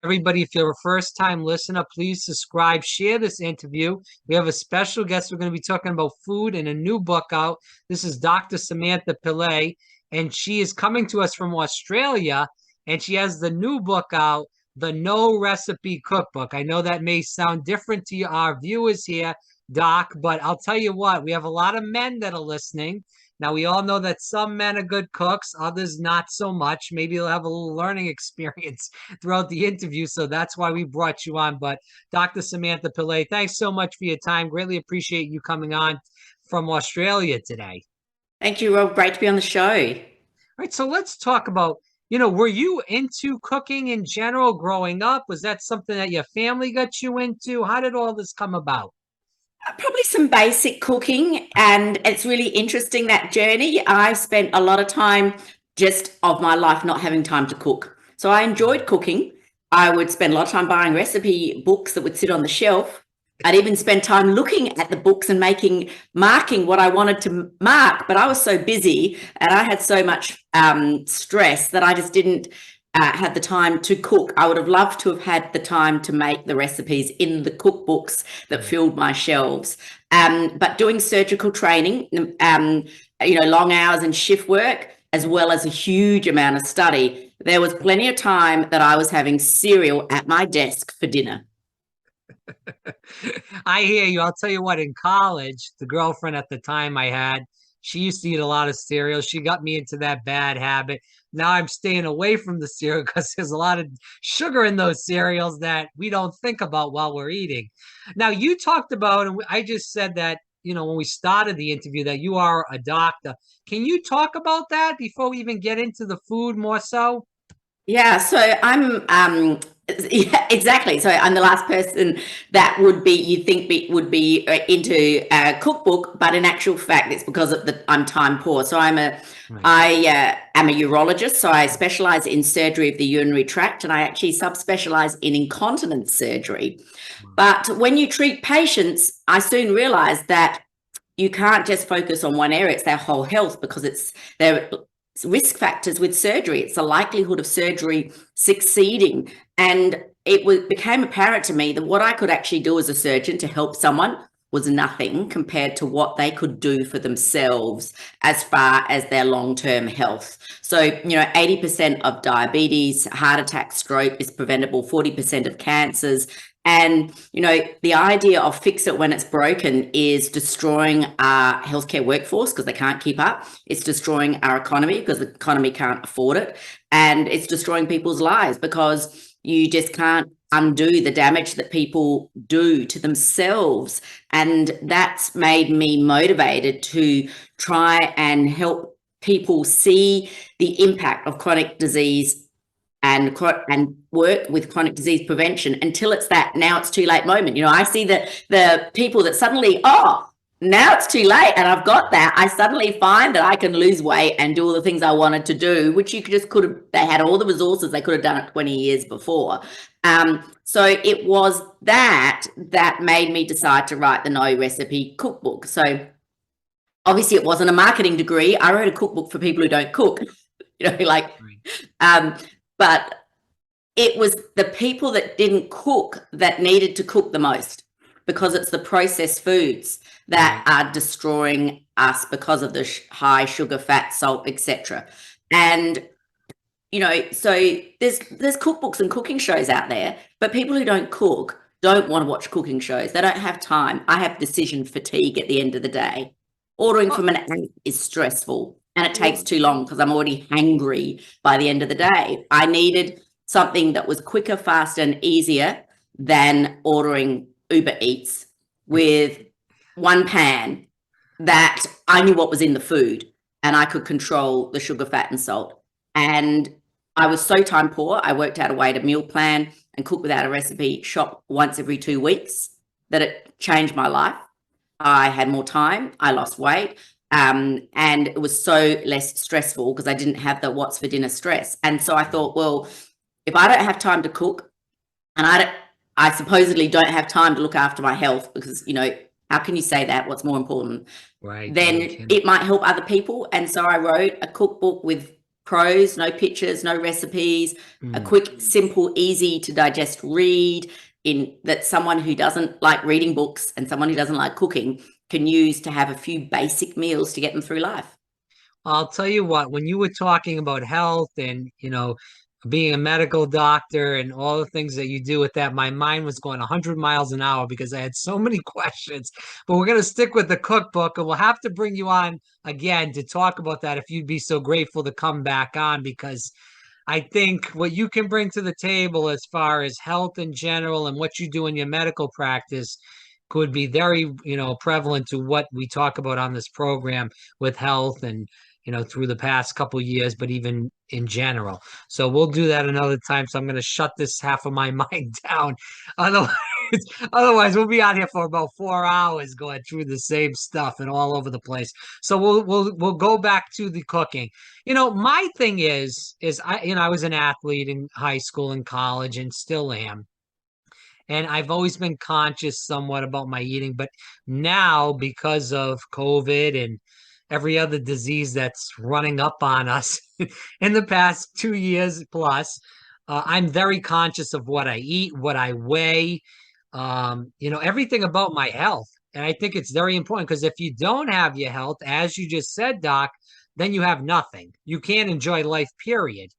Everybody, if you're a first time listener, please subscribe, share this interview. We have a special guest. We're going to be talking about food and a new book out. This is Dr. Samantha Pillay, and she is coming to us from Australia, and she has the new book out, the No Recipe Cookbook. I know that may sound different to our viewers here, Doc, but I'll tell you what, we have a lot of men that are listening. Now, we all know that some men are good cooks, others not so much. Maybe they'll have a little learning experience throughout the interview. So that's why we brought you on. But Dr. Samantha Pillay, thanks so much for your time. Greatly appreciate you coming on from Australia today. Thank you, Rob. Great to be on the show. All right. So let's talk about, were you into cooking in general growing up? Was that something that your family got you into? How did all this come about? Probably some basic cooking, and it's really interesting, that journey. I spent a lot of time just of my life not having time to cook. So I enjoyed cooking. I would spend a lot of time buying recipe books that would sit on the shelf. I'd even spend time looking at the books and marking what I wanted to mark, but I was so busy and I had so much stress that I just didn't had the time to cook. I would have loved to have had the time to make the recipes in the cookbooks that filled my shelves. But doing surgical training, long hours and shift work, as well as a huge amount of study, there was plenty of time that I was having cereal at my desk for dinner. I hear you. I'll tell you what, in college, the girlfriend at the time I had, she used to eat a lot of cereal. She got me into that bad habit. Now I'm staying away from the cereal because there's a lot of sugar in those cereals that we don't think about while we're eating. Now, you talked about, and I just said that, when we started the interview, that you are a doctor. Can you talk about that before we even get into the food more so? Yeah, so yeah, exactly. So I'm the last person that would be into a cookbook, but in actual fact, it's because I'm time poor. So Right. I am a urologist, so I specialize in surgery of the urinary tract, and I actually subspecialize in incontinence surgery. But when you treat patients, I soon realized that you can't just focus on one area; it's their whole health, because their risk factors with surgery. It's the likelihood of surgery succeeding. And became apparent to me that what I could actually do as a surgeon to help someone was nothing compared to what they could do for themselves as far as their long-term health. So, 80% of diabetes, heart attack, stroke is preventable, 40% of cancers. And, the idea of fix it when it's broken is destroying our healthcare workforce because they can't keep up. It's destroying our economy because the economy can't afford it. And it's destroying people's lives because you just can't undo the damage that people do to themselves. And that's made me motivated to try and help people see the impact of chronic disease and work with chronic disease prevention until it's that now it's too late moment. I see the people that suddenly, now it's too late and I've got that. I suddenly find that I can lose weight and do all the things I wanted to do, which they had all the resources, they could have done it 20 years before. So it was that made me decide to write the No Recipe Cookbook. So obviously it wasn't a marketing degree. I wrote a cookbook for people who don't cook, but it was the people that didn't cook that needed to cook the most, because it's the processed foods that are destroying us because of the high sugar, fat, salt, etc. And so there's cookbooks and cooking shows out there, but people who don't cook don't want to watch cooking shows. They don't have time. I have decision fatigue at the end of the day. Ordering from an app is stressful and it takes too long because I'm already hangry by the end of the day. I needed something that was quicker, faster, and easier than ordering Uber Eats with one pan, that I knew what was in the food and I could control the sugar, fat, and salt. And I was so time poor, I worked out a way to meal plan and cook without a recipe, shop once every 2 weeks, that it changed my life. I had more time, I lost weight, and it was so less stressful because I didn't have the what's for dinner stress. And so I thought, well, if I don't have time to cook, and I supposedly don't have time to look after my health, because, how can you say that? What's more important? Right. Then it might help other people. And so I wrote a cookbook with prose, no pictures, no recipes, a Mm. quick, simple, easy to digest read in that someone who doesn't like reading books and someone who doesn't like cooking can use to have a few basic meals to get them through life. I'll tell you what, when you were talking about health and, being a medical doctor and all the things that you do with that, my mind was going 100 miles an hour because I had so many questions. But we're going to stick with the cookbook, and we'll have to bring you on again to talk about that if you'd be so grateful to come back on, because I think what you can bring to the table as far as health in general and what you do in your medical practice could be very, prevalent to what we talk about on this program with health and, through the past couple years, but even in general. So we'll do that another time. So I'm going to shut this half of my mind down. Otherwise, otherwise we'll be out here for about 4 hours going through the same stuff and all over the place. So we'll go back to the cooking. My thing is I was an athlete in high school and college and still am. And I've always been conscious somewhat about my eating, but now because of COVID and every other disease that's running up on us in the past 2 years plus, I'm very conscious of what I eat, what I weigh, everything about my health. And I think it's very important because if you don't have your health, as you just said, Doc, then you have nothing. You can't enjoy life, period.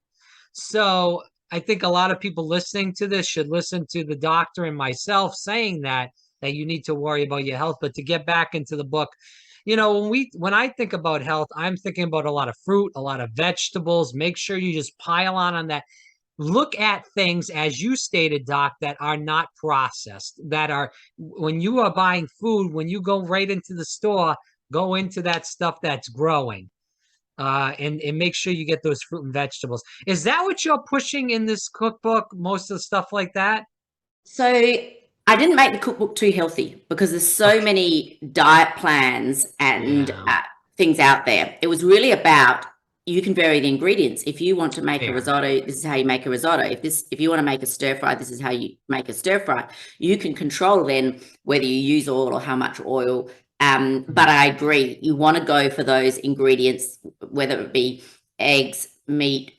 So I think a lot of people listening to this should listen to the doctor and myself saying that you need to worry about your health. But to get back into the book, when I think about health, I'm thinking about a lot of fruit, a lot of vegetables. Make sure you just pile on that. Look at things, as you stated, Doc, that are not processed, that are when you are buying food, when you go right into the store, go into that stuff that's growing. And make sure you get those fruit and vegetables. Is that what you're pushing in this cookbook? Most of the stuff like that? So I didn't make the cookbook too healthy because there's so Okay. many diet plans and Yeah, things out there. It was really about you can vary the ingredients. If you want to make a fair. risotto, this is how you make a risotto. If you want to make a stir fry, this is how you make a stir fry. You can control then whether you use oil or how much oil. But I agree, you want to go for those ingredients, whether it be eggs, meat,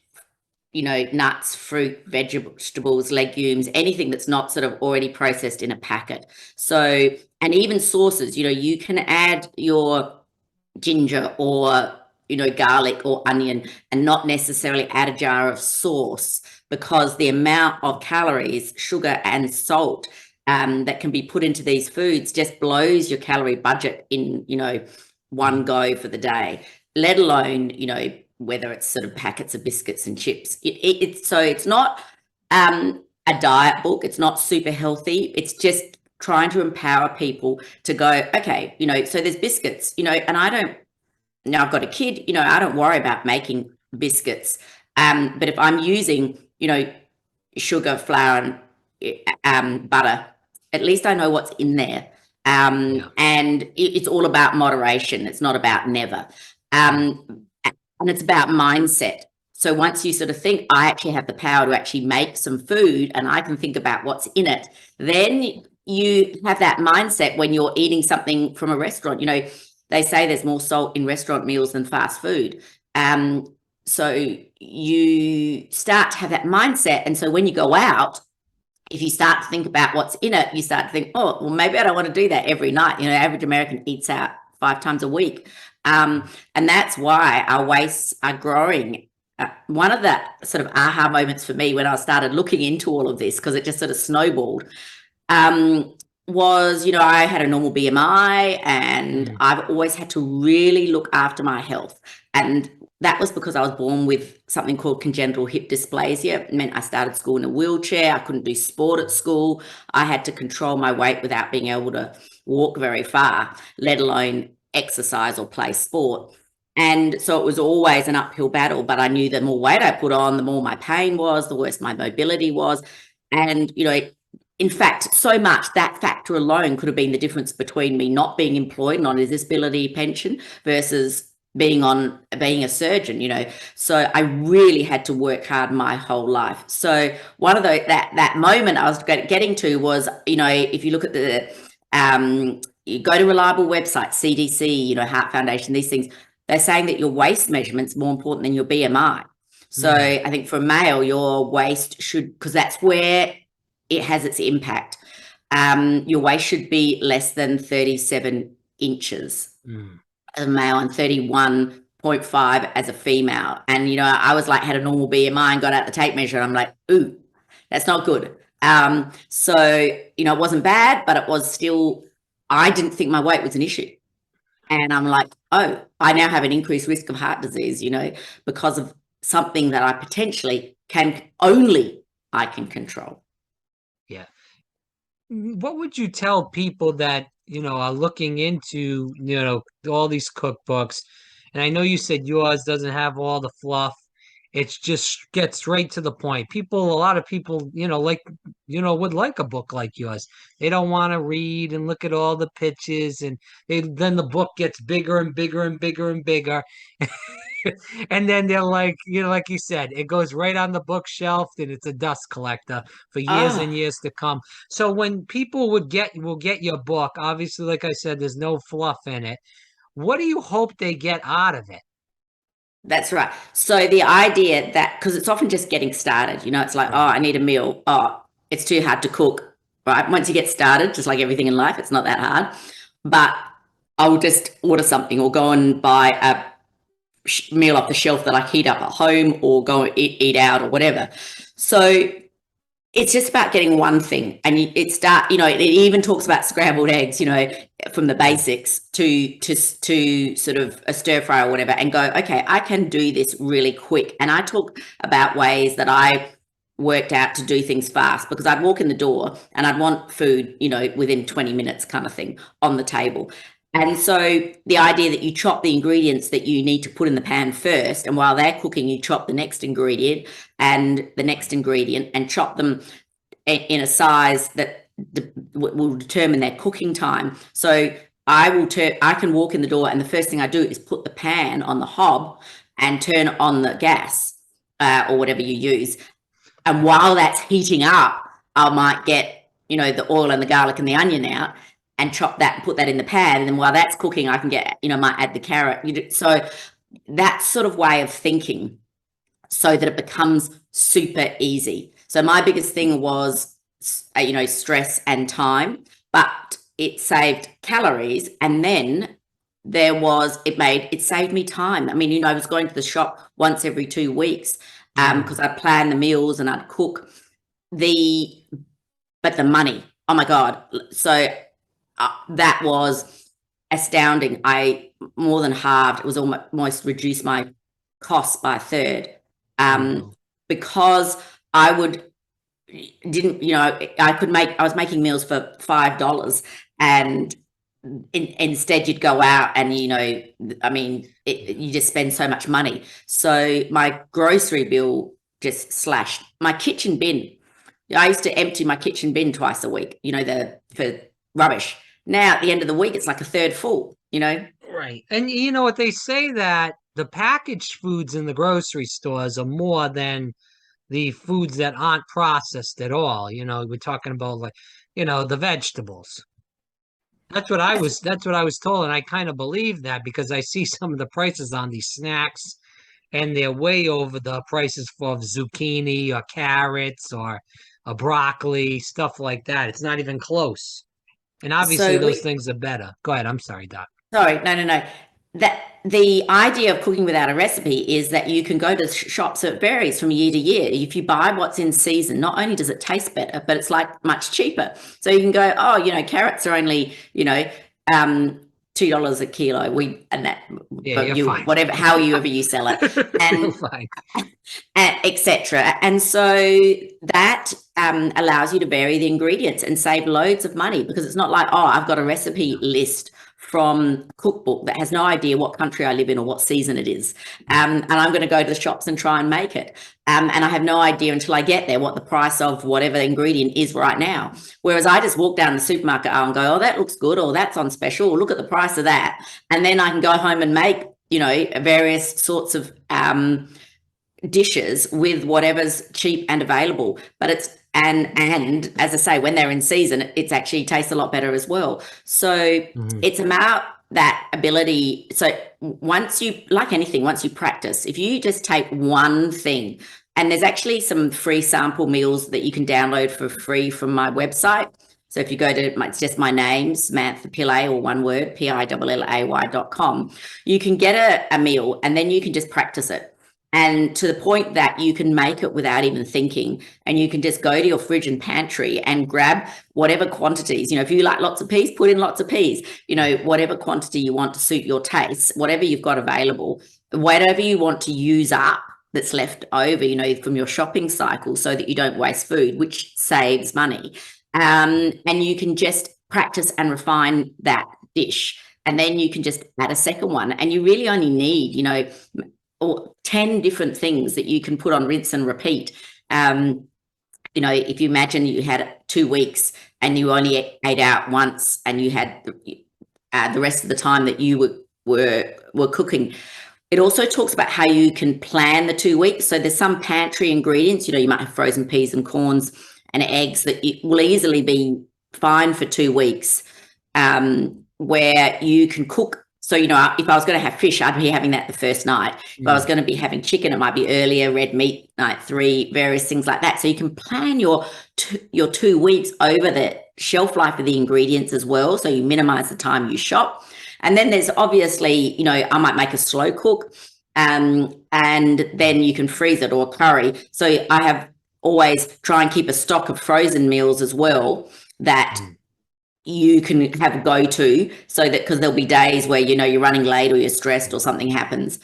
nuts, fruit, vegetables, legumes, anything that's not sort of already processed in a packet. So, and even sauces, you can add your ginger or, garlic or onion and not necessarily add a jar of sauce because the amount of calories, sugar and salt that can be put into these foods just blows your calorie budget in, one go for the day, let alone, whether it's sort of packets of biscuits and chips. It's not a diet book. It's not super healthy. It's just trying to empower people to go, okay, so there's biscuits, and now I've got a kid, I don't worry about making biscuits. But if I'm using, sugar, flour, and butter, at least I know what's in there. Yeah. And it's all about moderation. It's not about never. And it's about mindset. So once you sort of think, I actually have the power to actually make some food and I can think about what's in it, then you have that mindset when you're eating something from a restaurant. They say there's more salt in restaurant meals than fast food. So you start to have that mindset. And so when you go out, if you start to think about what's in it, you start to think, oh, well, maybe I don't want to do that every night. Average American eats out 5 times a week. And that's why our wastes are growing. One of the sort of aha moments for me when I started looking into all of this, because it just sort of snowballed, was, I had a normal BMI and I've always had to really look after my health. And that was because I was born with something called congenital hip dysplasia. It meant I started school in a wheelchair. I couldn't do sport at school. I had to control my weight without being able to walk very far, let alone exercise or play sport. And so it was always an uphill battle, but I knew the more weight I put on, the more my pain was, the worse my mobility was. And, in fact, so much that factor alone could have been the difference between me not being employed and on a disability pension versus being a surgeon. So I really had to work hard my whole life. So one of that moment I was getting to was, if you look at you go to reliable websites, CDC, Heart Foundation, these things, they're saying that your waist measurement's more important than your BMI. So I think for a male, your waist should, because that's where it has its impact. Your waist should be less than 37 inches as a male and 31.5 as a female. And, you know, I was like, had a normal BMI and got out the tape measure. And I'm like, ooh, that's not good. So, you know, it wasn't bad, but it was still, I didn't think my weight was an issue. And I'm like, oh, I now have an increased risk of heart disease, you know, because of something that I potentially I can control. Yeah. What would you tell people that, you know, are looking into, you know, all these cookbooks? And I know you said yours doesn't have all the fluff. It's just gets straight to the point. A lot of people, you know, like, you know, would like a book like yours. They don't want to read and look at all the pictures, and then the book gets bigger and bigger and bigger and bigger. And then they're like, you know, like you said, it goes right on the bookshelf and it's a dust collector for years and years to come. So when people will get your book, obviously, like I said, there's no fluff in it. What do you hope they get out of it? That's right. So the idea that, because it's often just getting started, you know, it's like, oh, I need a meal. Oh, it's too hard to cook, right? Once you get started, just like everything in life, it's not that hard. But I'll just order something or go and buy a meal off the shelf that I heat up at home or go eat out or whatever. So it's just about getting one thing, and you know, it even talks about scrambled eggs, you know, from the basics to sort of a stir fry or whatever, and go, okay, I can do this really quick. And I talk about ways that I worked out to do things fast, because I'd walk in the door and I'd want food, you know, within 20 minutes kind of thing on the table. And so the idea that you chop the ingredients that you need to put in the pan first, and while they're cooking, you chop the next ingredient and the next ingredient and chop them in a size that will determine their cooking time. So I can walk in the door and the first thing I do is put the pan on the hob and turn on the gas or whatever you use. And while that's heating up, I might get, you know, the oil and the garlic and the onion out and chop that and put that in the pan. And then while that's cooking, I can get, you know, might add the carrot. So that sort of way of thinking, so that it becomes super easy. So my biggest thing was, you know, stress and time, but it saved calories. And then it saved me time. I mean, you know, I was going to the shop once every 2 weeks because I'd plan the meals and I'd cook but the money, oh my God. So that was astounding. I more than halved. It was almost reduced my costs by a third, because I was making meals for $5, and instead you'd go out and, you know, I mean, you just spend so much money. So my grocery bill just slashed. My kitchen bin, I used to empty my kitchen bin twice a week, you know, for rubbish. Now at the end of the week, it's like a third full, you know? Right. And you know what, they say that the packaged foods in the grocery stores are more than the foods that aren't processed at all. You know, we're talking about, like, you know, the vegetables. That's what I was told, and I kind of believe that because I see some of the prices on these snacks, and they're way over the prices for zucchini or carrots or a broccoli, stuff like that. It's not even close. And obviously those things are better. Go ahead. I'm sorry, Doc. Sorry, no. That the idea of cooking without a recipe is that you can go to shops. It varies from year to year. If you buy what's in season, not only does it taste better, but it's like much cheaper. So you can go, oh, you know, carrots are only, you know, $2 a kilo. Whatever, however you sell it, and etc. And so that allows you to vary the ingredients and save loads of money, because it's not like, oh, I've got a recipe list from Cookbook that has no idea what country I live in or what season it is. And I'm going to go to the shops and try and make it. And I have no idea until I get there what the price of whatever ingredient is right now. Whereas I just walk down the supermarket aisle and go, oh, that looks good, or that's on special, or look at the price of that. And then I can go home and make, you know, various sorts of dishes with whatever's cheap and available. But and as I say, when they're in season, it's actually tastes a lot better as well. So it's about that ability. So once you, like anything, once you practice, if you just take one thing, and there's actually some free sample meals that you can download for free from my website. So if you go to it's just my name, Samantha Pillay, or one word, PILLAY.com, you can get a meal and then you can just practice it. And to the point that you can make it without even thinking, and you can just go to your fridge and pantry and grab whatever quantities, if you like lots of peas, put in lots of peas, whatever quantity you want to suit your taste, whatever you've got available, whatever you want to use up that's left over, from your shopping cycle, so that you don't waste food, which saves money. And you can just practice and refine that dish. And then you can just add a second one. And you really only need, or 10 different things that you can put on rinse and repeat. If you imagine you had 2 weeks and you only ate out once, and you had the rest of the time that you were cooking. It also talks about how you can plan the 2 weeks. So there's some pantry ingredients, you might have frozen peas and corns and eggs that will easily be fine for 2 weeks, where you can cook. So, if I was going to have fish, I'd be having that the first night. If I was going to be having chicken, it might be earlier, red meat, night 3, various things like that. So you can plan your 2 weeks over the shelf life of the ingredients as well. So you minimize the time you shop. And then there's obviously, I might make a slow cook, and then you can freeze it, or curry. So I have always try and keep a stock of frozen meals as well that you can have a go-to, so that, because there'll be days where you're running late or you're stressed or something happens,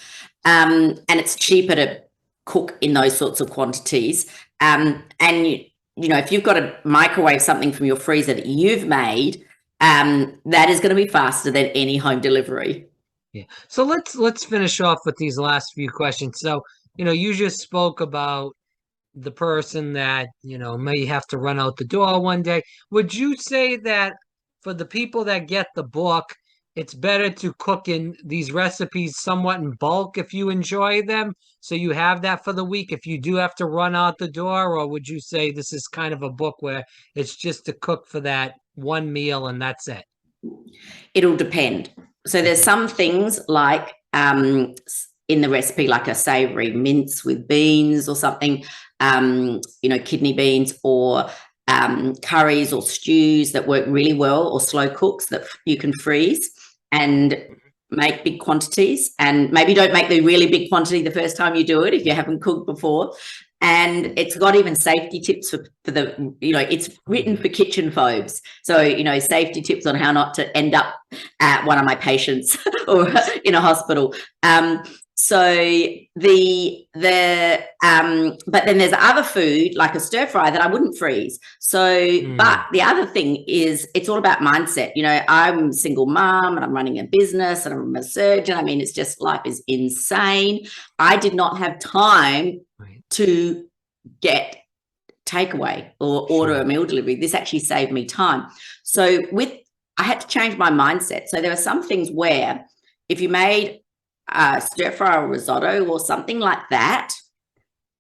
and it's cheaper to cook in those sorts of quantities, and if you've got to microwave something from your freezer that you've made, that is going to be faster than any home delivery. Yeah. So let's finish off with these last few questions. So you just spoke about the person that may have to run out the door one day. Would you say that for the people that get the book, it's better to cook in these recipes somewhat in bulk if you enjoy them, so you have that for the week if you do have to run out the door? Or would you say this is kind of a book where it's just to cook for that one meal and that's it? It'll depend. So there's some things like in the recipe, like a savory mince with beans or something, kidney beans, or curries or stews that work really well, or slow cooks that you can freeze and make big quantities. And maybe don't make the really big quantity the first time you do it if you haven't cooked before. And it's got even safety tips for the, it's written for kitchen phobes. So, safety tips on how not to end up at one of my patients or in a hospital. So but then there's other food like a stir fry that I wouldn't freeze. So, but the other thing is, it's all about mindset. I'm a single mom and I'm running a business and I'm a surgeon. I mean, it's just, life is insane. I did not have time to get takeaway or order a meal delivery. This actually saved me time. So I had to change my mindset. So there are some things where if you made stir fry or risotto or something like that,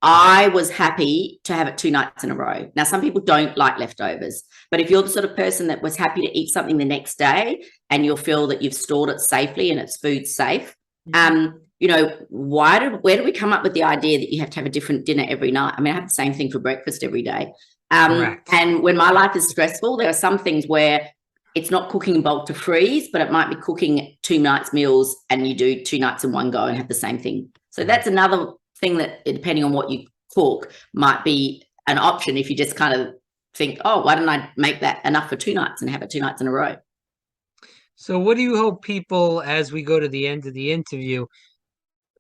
I was happy to have it 2 nights in a row. Now, some people don't like leftovers, but if you're the sort of person that was happy to eat something the next day and you'll feel that you've stored it safely and it's food safe, where do we come up with the idea that you have to have a different dinner every night? I mean, I have the same thing for breakfast every day. And when my life is stressful, there are some things where it's not cooking in bulk to freeze, but it might be cooking 2 nights meals and you do 2 nights in one go and have the same thing. So that's another thing that, depending on what you cook, might be an option if you just kind of think, oh, why don't I make that enough for 2 nights and have it 2 nights in a row? So what do you hope people, as we go to the end of the interview,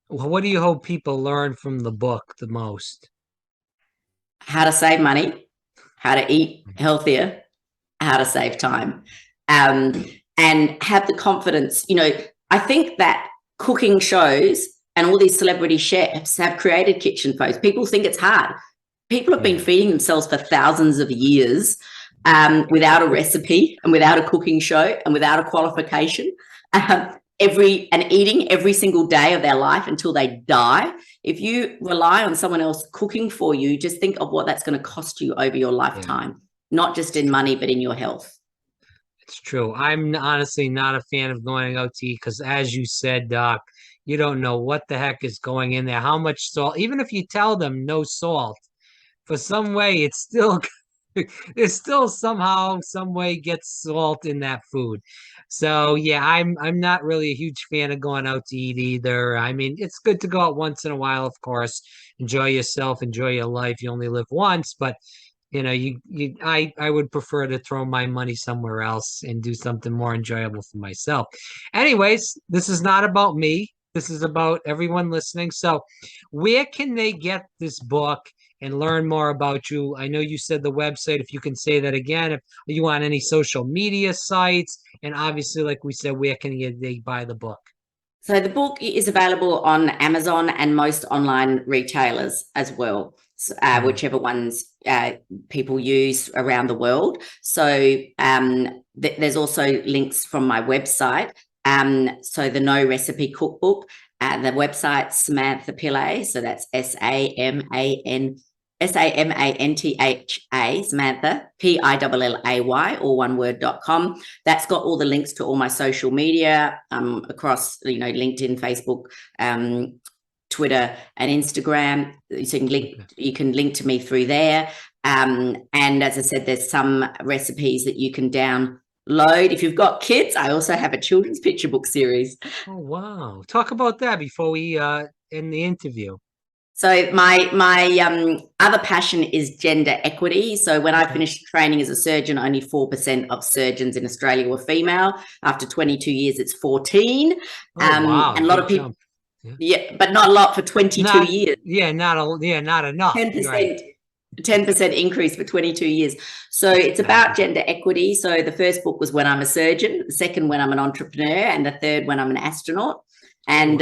what do you hope people learn from the book the most? How to save money, how to eat healthier, how to save time, and have the confidence. I think that cooking shows and all these celebrity chefs have created kitchen phobes. People think it's hard. People have been feeding themselves for thousands of years without a recipe and without a cooking show and without a qualification. Eating every single day of their life until they die. If you rely on someone else cooking for you, just think of what that's going to cost you over your lifetime, not just in money, but in your health. It's true. I'm honestly not a fan of going out to eat because, as you said, Doc, you don't know what the heck is going in there, how much salt. Even if you tell them no salt, for some way it's still it still somehow some way gets salt in that food. So yeah, I'm not really a huge fan of going out to eat either. I mean, it's good to go out once in a while, of course. Enjoy yourself, enjoy your life. You only live once, but I would prefer to throw my money somewhere else and do something more enjoyable for myself. Anyways, this is not about me. This is about everyone listening. So, where can they get this book and learn more about you? I know you said the website, if you can say that again, if you want any social media sites, and obviously, like we said, where can they buy the book? So the book is available on Amazon and most online retailers as well, whichever ones people use around the world. So there's also links from my website. So the No Recipe Cookbook, the website Samantha Pillay. So that's SAMANTHA, Samantha, PILLAY, all one word.com. That's got all the links to all my social media across, LinkedIn, Facebook, Twitter, and Instagram. So you can link to me through there. And as I said, there's some recipes that you can download. If you've got kids, I also have a children's picture book series. Oh, wow. Talk about that before we end the interview. So my other passion is gender equity. So when I finished training as a surgeon, only 4% of surgeons in Australia were female. After 22 years, it's 14. Oh, wow. And a lot of people, jump. but not a lot for 22 years. Yeah, not enough. 10%. Right. 10% increase for 22 years. So it's about gender equity. So the first book was When I'm a Surgeon, the second When I'm an Entrepreneur, and the third When I'm an Astronaut. And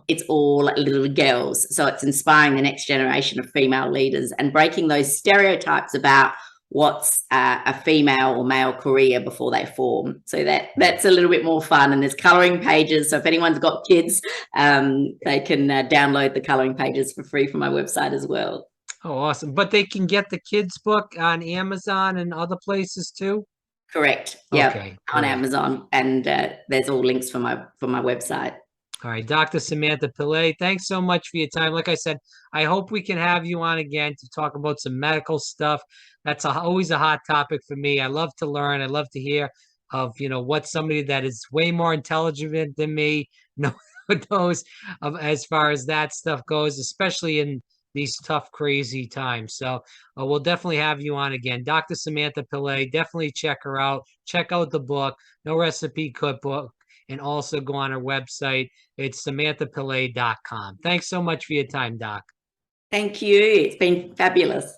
it's all little girls. So it's inspiring the next generation of female leaders and breaking those stereotypes about what's a female or male career before they form. So that's a little bit more fun. And there's colouring pages. So if anyone's got kids, they can download the colouring pages for free from my website as well. Oh, awesome. But they can get the kids' book on Amazon and other places too? Correct. Yeah. Okay, On great. Amazon. And there's all links for my website. All right, Dr. Samantha Pillay, thanks so much for your time. Like I said, I hope we can have you on again to talk about some medical stuff. That's always a hot topic for me. I love to learn. I love to hear of, what somebody that is way more intelligent than me knows as far as that stuff goes, especially in these tough, crazy times. So we'll definitely have you on again. Dr. Samantha Pillay, definitely check her out. Check out the book, No Recipe Cookbook, and also go on her website. It's samanthapillay.com. Thanks so much for your time, Doc. Thank you. It's been fabulous.